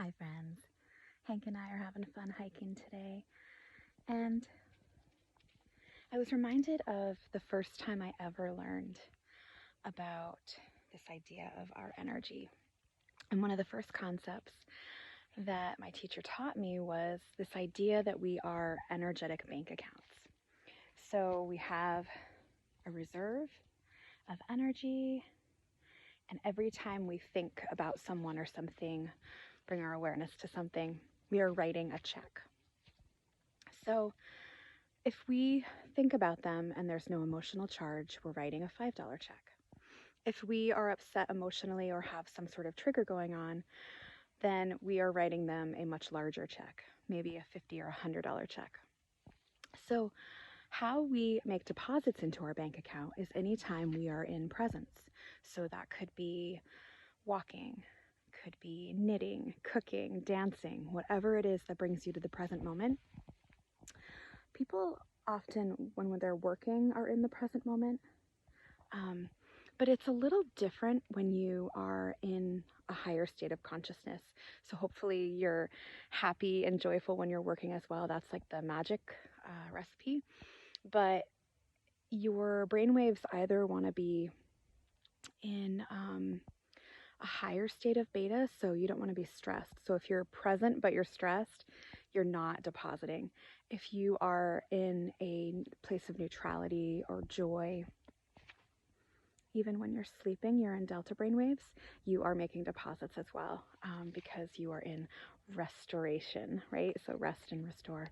Hi friends, Hank and I are having fun hiking today, and I was reminded of the first time I ever learned about this idea of our energy. And one of the first concepts that my teacher taught me was this idea that we are energetic bank accounts. So we have a reserve of energy, and every time we think about someone or something, bring our awareness to something, we are writing a check. So if we think about them and there's no emotional charge, we're writing a $5 check. If we are upset emotionally or have some sort of trigger going on, then we are writing them a much larger check, maybe a $50 or $100 check. So how we make deposits into our bank account is anytime we are in presence. So that could be walking, could be knitting, cooking, dancing, whatever it is that brings you to the present moment. People often, when they're working, are in the present moment. But it's a little different when you are in a higher state of consciousness. So hopefully you're happy and joyful when you're working as well. That's like the magic recipe. But your brainwaves either want to be in a higher state of beta, so you don't want to be stressed. So if you're present but you're stressed, you're not depositing. If you are in a place of neutrality or joy, even when you're sleeping, you're in delta brainwaves, you are making deposits as well, because you are in restoration, right? So rest and restore.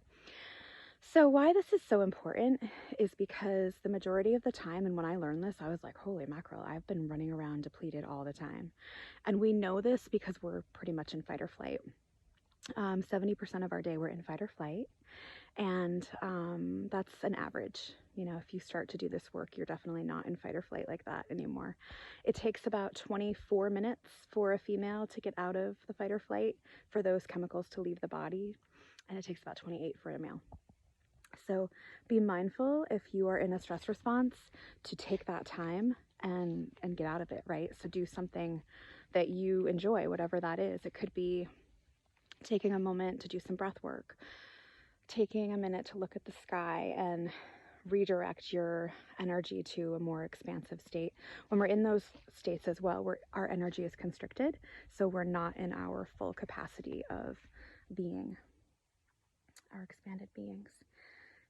So why this is so important is because the majority of the time, and when I learned this, I was like, holy mackerel, I've been running around depleted all the time. And we know this because we're pretty much in fight or flight. 70% of our day we're in fight or flight. And that's an average. You know, if you start to do this work, you're definitely not in fight or flight like that anymore. It takes about 24 minutes for a female to get out of the fight or flight, for those chemicals to leave the body. And it takes about 28 for a male. So be mindful if you are in a stress response to take that time and get out of it, right? So do something that you enjoy, whatever that is. It could be taking a moment to do some breath work, taking a minute to look at the sky and redirect your energy to a more expansive state. When we're in those states as well, our energy is constricted, so we're not in our full capacity of being, our expanded beings.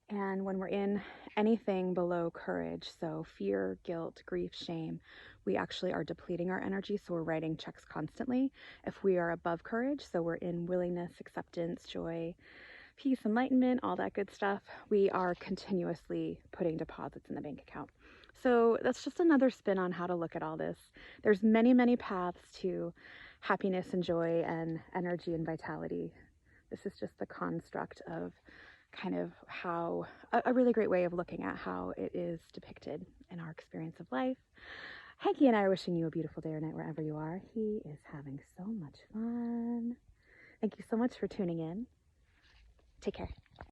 And when we're in anything below courage, so fear, guilt, grief, shame, we actually are depleting our energy, so we're writing checks constantly. If we are above courage, so we're in willingness, acceptance, joy, peace, enlightenment, all that good stuff, we are continuously putting deposits in the bank account. So that's just another spin on how to look at all this. There's many, many paths to happiness and joy and energy and vitality. This is just the construct of kind of how, a really great way of looking at how it is depicted in our experience of life. Hanky and I are wishing you a beautiful day or night wherever you are. He is having so much fun. Thank you so much for tuning in. Take care.